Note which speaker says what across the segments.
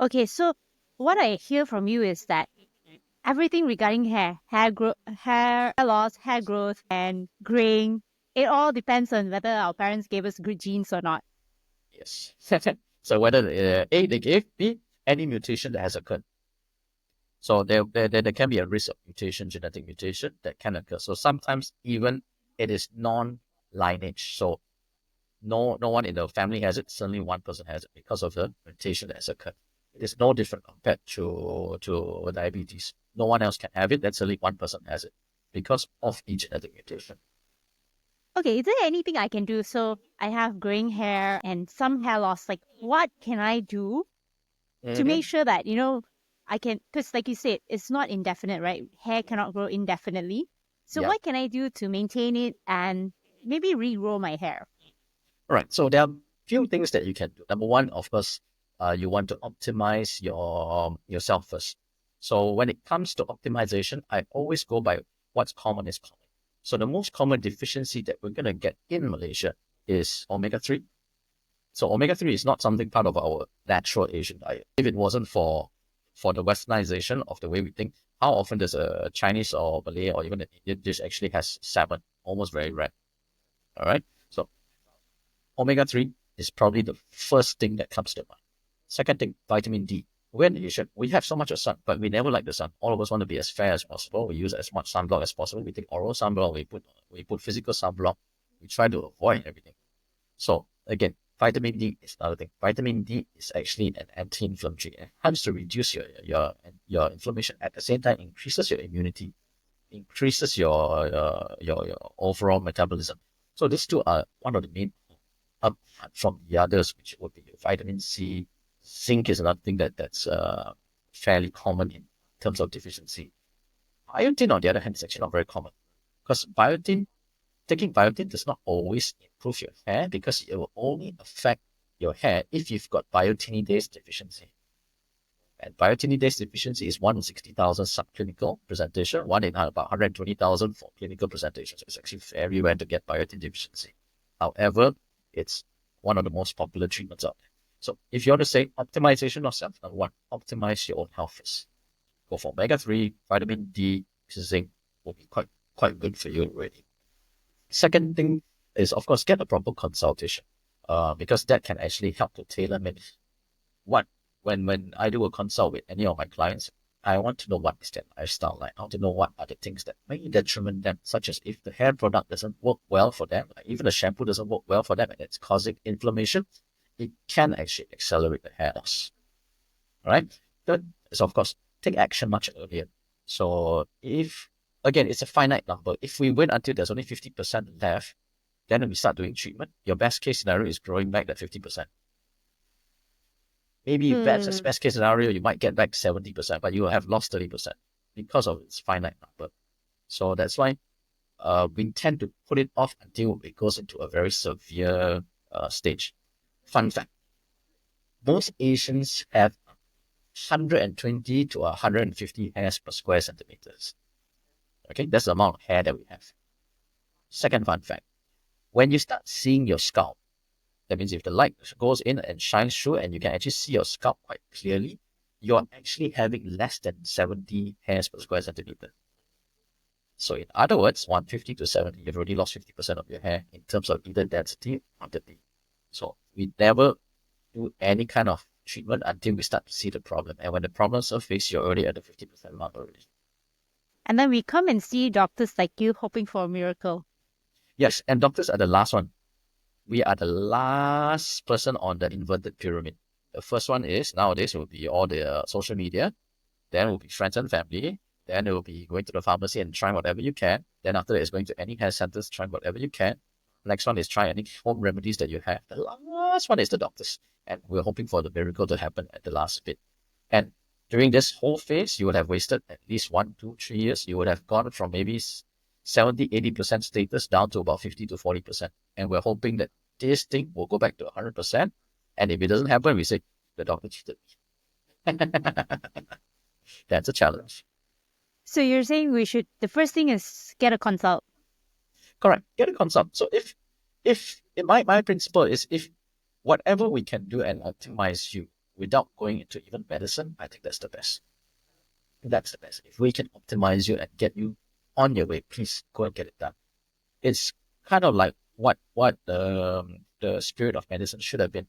Speaker 1: Okay, so what I hear from you is that everything regarding hair loss, hair growth, and graying, it all depends on whether our parents gave us good genes or not.
Speaker 2: Yes. So whether A, they gave, B, any mutation that has occurred. So there can be a risk of mutation, genetic mutation that can occur. So sometimes even it is non-lineage. So no one in the family has it. Certainly one person has it because of the mutation that has occurred. It is no different compared to diabetes. No one else can have it. That's only one person has it because of the genetic mutation.
Speaker 1: Okay, is there anything I can do? So I have graying hair and some hair loss. Like, what can I do to make
Speaker 2: Mm-hmm.
Speaker 1: sure that, I can, because like you said, it's not indefinite, right? Hair cannot grow indefinitely. So
Speaker 2: Yeah.
Speaker 1: what can I do to maintain it and maybe regrow my hair?
Speaker 2: All right. So there are few things that you can do. Number one, of course, you want to optimize yourself first. So when it comes to optimization, I always go by what's common is common. So the most common deficiency that we're gonna get in Malaysia is omega-3. So omega-3 is not something part of our natural Asian diet. If it wasn't for the westernization of the way we think, how often does a Chinese or Malay or even an Indian dish actually has salmon? Almost very rare. All right. So omega-3 is probably the first thing that comes to mind. Second thing, vitamin D. We're in Asia. We have so much of sun, but we never like the sun. All of us want to be as fair as possible. We use as much sunblock as possible. We take oral sunblock. We put physical sunblock. We try to avoid everything. So again, vitamin D is another thing. Vitamin D is actually an anti-inflammatory. It helps to reduce your inflammation. At the same time, increases your immunity, increases your overall metabolism. So these two are one of the main apart from the others, which would be vitamin C. Zinc is another thing that's fairly common in terms of deficiency. Biotin, on the other hand, is actually not very common because taking biotin does not always improve your hair because it will only affect your hair if you've got biotinidase deficiency. And biotinidase deficiency is 1 in 60,000 subclinical presentation, 1 in about 120,000 for clinical presentation. So it's actually very rare to get biotin deficiency. However, it's one of the most popular treatments out there. So if you want to say optimization of self, number one, optimize your own health first. Go for omega-3, vitamin D, zinc will be quite good for you already. Second thing is, of course, get a proper consultation because that can actually help to tailor make what when I do a consult with any of my clients, I want to know what is their lifestyle like. I want to know what are the things that may detriment them, such as if the hair product doesn't work well for them, like even the shampoo doesn't work well for them and it's causing inflammation, it can actually accelerate the hair loss. All right. Third is, of course, take action much earlier. So if again it's a finite number, if we wait until there's only 50% left, then we start doing treatment, your best case scenario is growing back that 50%. Maybe
Speaker 1: Hmm.
Speaker 2: best case scenario, you might get back 70%, but you will have lost 30% because of its finite number. So that's why we tend to put it off until it goes into a very severe stage. Fun fact, most Asians have 120 to 150 hairs per square centimeters. Okay, that's the amount of hair that we have. Second fun fact, when you start seeing your scalp, that means if the light goes in and shines through and you can actually see your scalp quite clearly, you're actually having less than 70 hairs per square centimeter. So in other words, 150 to 70, you've already lost 50% of your hair in terms of either density or quantity. So we never do any kind of treatment until we start to see the problem. And when the problem surfaces, you're already at the 50% mark already.
Speaker 1: And then we come and see doctors like you hoping for a miracle.
Speaker 2: Yes, and doctors are the last one. We are the last person on the inverted pyramid. The first one is nowadays will be all the social media. Then it will be friends and family. Then it will be going to the pharmacy and trying whatever you can. Then after that, it's going to any hair centers, trying whatever you can. Next one is try any home remedies that you have. The last one is the doctors. And we're hoping for the miracle to happen at the last bit. And during this whole phase, you would have wasted at least 1, 2, 3 years. You would have gone from maybe 70, 80% status down to about 50 to 40%. And we're hoping that this thing will go back to 100%. And if it doesn't happen, we say, the doctor cheated me. That's a challenge.
Speaker 1: So you're saying the first thing is get a consult.
Speaker 2: Correct. Get a consult. So if my principle is if whatever we can do and optimize you, without going into even medicine, I think that's the best. That's the best. If we can optimize you and get you on your way, please go and get it done. It's kind of like what the spirit of medicine should have been.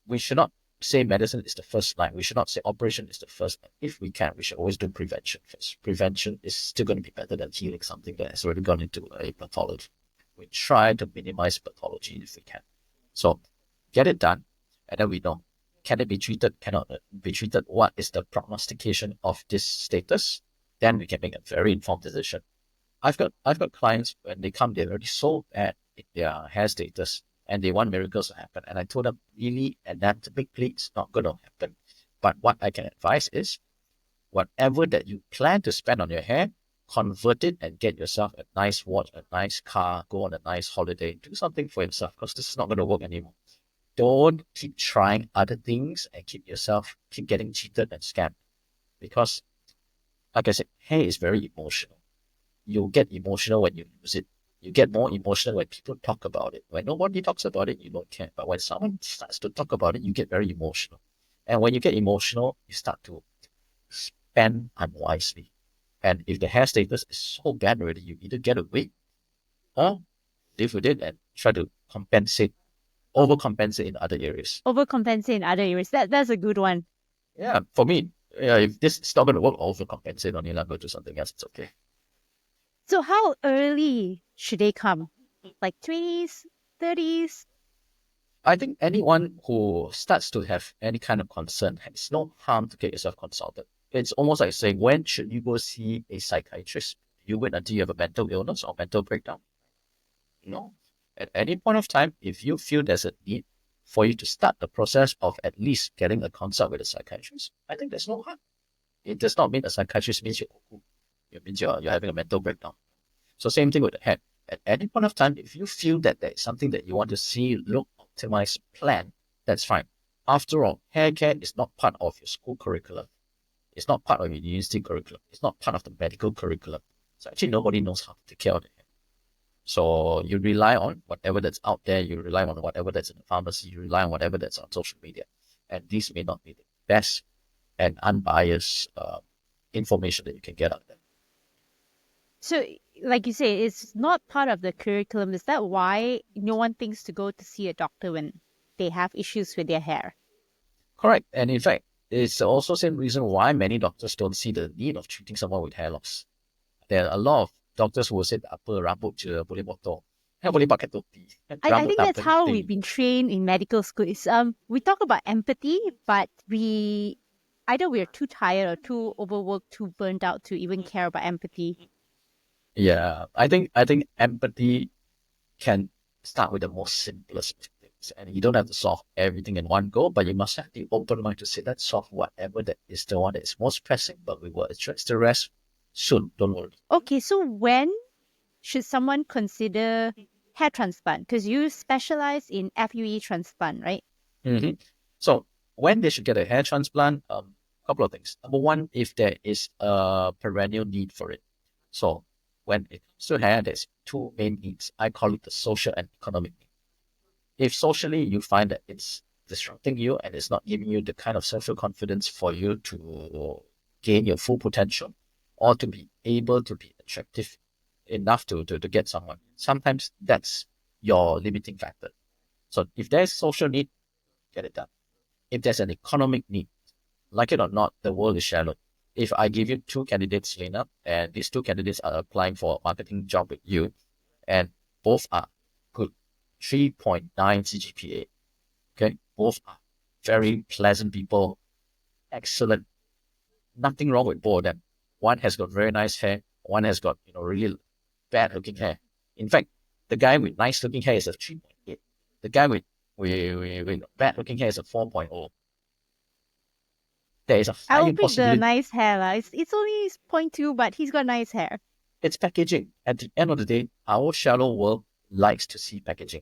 Speaker 2: We should not say medicine is the first line. We should not say operation is the first line. If we can, we should always do prevention first. Prevention is still going to be better than healing something that has already gone into a pathology. We try to minimize pathology if we can. So get it done, and then we know, can it be treated, cannot it be treated, what is the prognostication of this status, then we can make a very informed decision. I've got clients, when they come, they're already so bad in their hair status and they want miracles to happen. And I told them, really, anatomically, it's not going to happen. But what I can advise is, whatever that you plan to spend on your hair, convert it and get yourself a nice watch, a nice car, go on a nice holiday, do something for yourself, because this is not going to work anymore. Don't keep trying other things and keep getting cheated and scammed. Because, like I said, hair is very emotional. You'll get emotional when you use it. You get more emotional when people talk about it. When nobody talks about it, you don't care. But when someone starts to talk about it, you get very emotional. And when you get emotional, you start to spend unwisely. And if the hair status is so bad already, you either get a wig or live with it and try to overcompensate in other areas.
Speaker 1: Overcompensate in other areas. That's a good one.
Speaker 2: Yeah, for me, if this is not going to work, overcompensate on it, I'll go to something else. It's okay.
Speaker 1: So how early should they come? Like 20s, 30s?
Speaker 2: I think anyone who starts to have any kind of concern, it's no harm to get yourself consulted. It's almost like saying, when should you go see a psychiatrist? You wait until you have a mental illness or mental breakdown? No. At any point of time, if you feel there's a need for you to start the process of at least getting a consult with a psychiatrist, I think there's no harm. It does not mean a psychiatrist means you're cuckoo. It means you're having a mental breakdown. So same thing with the head. At any point of time, if you feel that there is something that you want to see, look, optimize, plan, that's fine. After all, hair care is not part of your school curriculum. It's not part of your university curriculum. It's not part of the medical curriculum. So actually nobody knows how to take care of the hair. So you rely on whatever that's out there. You rely on whatever that's in the pharmacy. You rely on whatever that's on social media. And these may not be the best and unbiased information that you can get out of them.
Speaker 1: So, like you say, it's not part of the curriculum. Is that why no one thinks to go to see a doctor when they have issues with their hair?
Speaker 2: Correct. And in fact, it's also the same reason why many doctors don't see the need of treating someone with hair loss. There are a lot of doctors who will say, apa rambut je boleh potong, hair boleh pakai topi.
Speaker 1: I think that's how we've been trained in medical school. We talk about empathy, but either we're too tired or too overworked, too burnt out to even care about empathy.
Speaker 2: Yeah, I think empathy can start with the most simplest things, and you don't have to solve everything in one go, but you must have the open mind to say, let's solve whatever that is the one that is most pressing, but we will address the rest soon. Don't worry.
Speaker 1: Okay, so when should someone consider hair transplant? Because you specialize in FUE transplant, right?
Speaker 2: Mm-hmm. So when they should get a hair transplant, couple of things. Number one, if there is a perennial need for it. So when it comes to hair, there's two main needs. I call it the social and economic need. If socially you find that it's disrupting you and it's not giving you the kind of social confidence for you to gain your full potential or to be able to be attractive enough to get someone, sometimes that's your limiting factor. So if there's social need, get it done. If there's an economic need, like it or not, the world is shallow. If I give you two candidates, Lena, and these two candidates are applying for a marketing job with you, and both are good, 3.9 CGPA, okay? Both are very pleasant people, excellent. Nothing wrong with both of them. One has got very nice hair. One has got, really bad looking hair. In fact, the guy with nice looking hair is a 3.8. The guy with bad looking hair is a 4.0. There is a high
Speaker 1: I'll pick the
Speaker 2: possibility.
Speaker 1: nice hair. It's only 0.2, but he's got nice hair.
Speaker 2: It's packaging. At the end of the day, our shallow world likes to see packaging.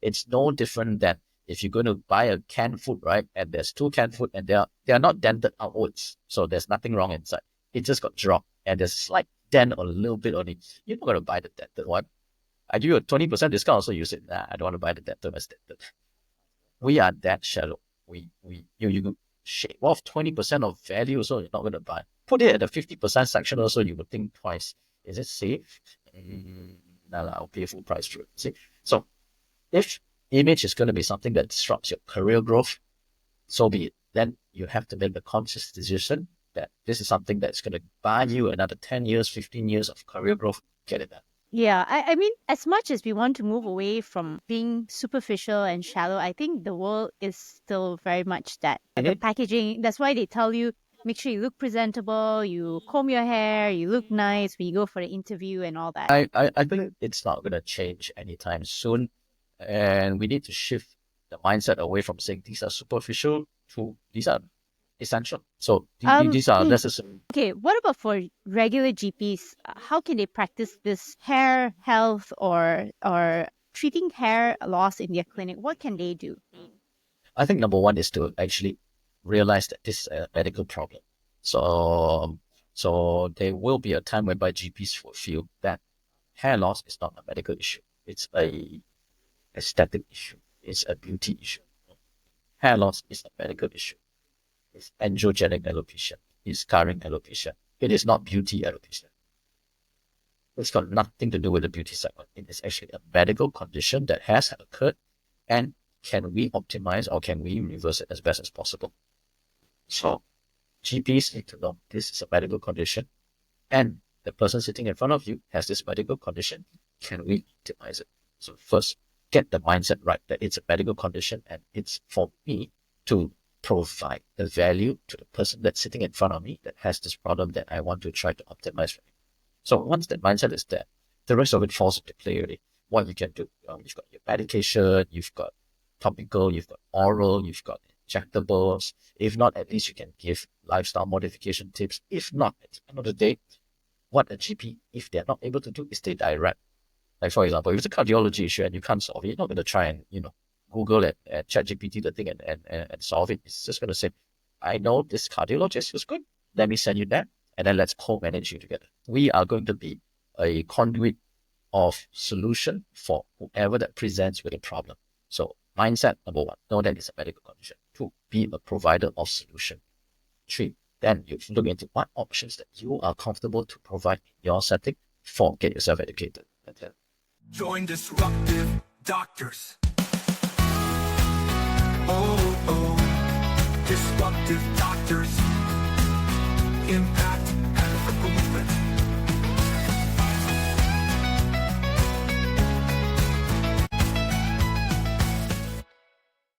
Speaker 2: It's no different than if you're going to buy a canned food, right? And there's two canned food and they are not dented outwards. So there's nothing wrong inside. It just got dropped and there's a slight dent or a little bit on it. You're not going to buy the dented one. I give you a 20% discount, so you said, nah, I don't want to buy the dented one. We are that shallow. you shave off 20% of value, so you're not going to buy. Put it at the 50% section also, you would think twice. Is it safe? No, I'll pay full price for it. See? So if image is going to be something that disrupts your career growth, so be it. Then you have to make the conscious decision that this is something that's going to buy you another 10 years, 15 years of career growth. Get it done.
Speaker 1: Yeah, I mean, as much as we want to move away from being superficial and shallow, I think the world is still very much that. The
Speaker 2: Mhm.
Speaker 1: packaging, that's why they tell you, make sure you look presentable, you comb your hair, you look nice when you go for the interview and all that.
Speaker 2: I think it's not going to change anytime soon. And we need to shift the mindset away from saying these are superficial to these are essential. So these are necessary.
Speaker 1: Okay, what about for regular GPs? How can they practice this hair health or treating hair loss in their clinic? What can they do?
Speaker 2: I think number one is to actually realize that this is a medical problem. So there will be a time whereby GPs will feel that hair loss is not a medical issue. It's a aesthetic issue. It's a beauty issue. Hair loss is a medical issue. It's androgenic alopecia. It's scarring alopecia. It is not beauty alopecia. It's got nothing to do with the beauty segment. It is actually a medical condition that has occurred, and can we optimize or can we reverse it as best as possible? So GPs need to know this is a medical condition, and the person sitting in front of you has this medical condition. Can we optimize it? So first, get the mindset right that it's a medical condition and it's for me to provide the value to the person that's sitting in front of me that has this problem that I want to try to optimize for him. So once that mindset is there, the rest of it falls into play already. What you can do, you've got your medication, you've got topical, you've got oral, you've got injectables. If not, at least you can give lifestyle modification tips. If not, at the end of the day, what a GP, if they're not able to do, is they direct. Like, for example, if it's a cardiology issue and you can't solve it, you're not going to try and, Google and ChatGPT the thing and solve it. It's just going to say, I know this cardiologist is good. Let me send you that. And then let's co-manage you together. We are going to be a conduit of solution for whoever that presents with a problem. So mindset, number one, know that it's a medical condition. 2, be a provider of solution. 3, then you look into what options that you are comfortable to provide in your setting. 4, get yourself educated. That's it.
Speaker 3: Join Disruptive Doctors. Oh, disruptive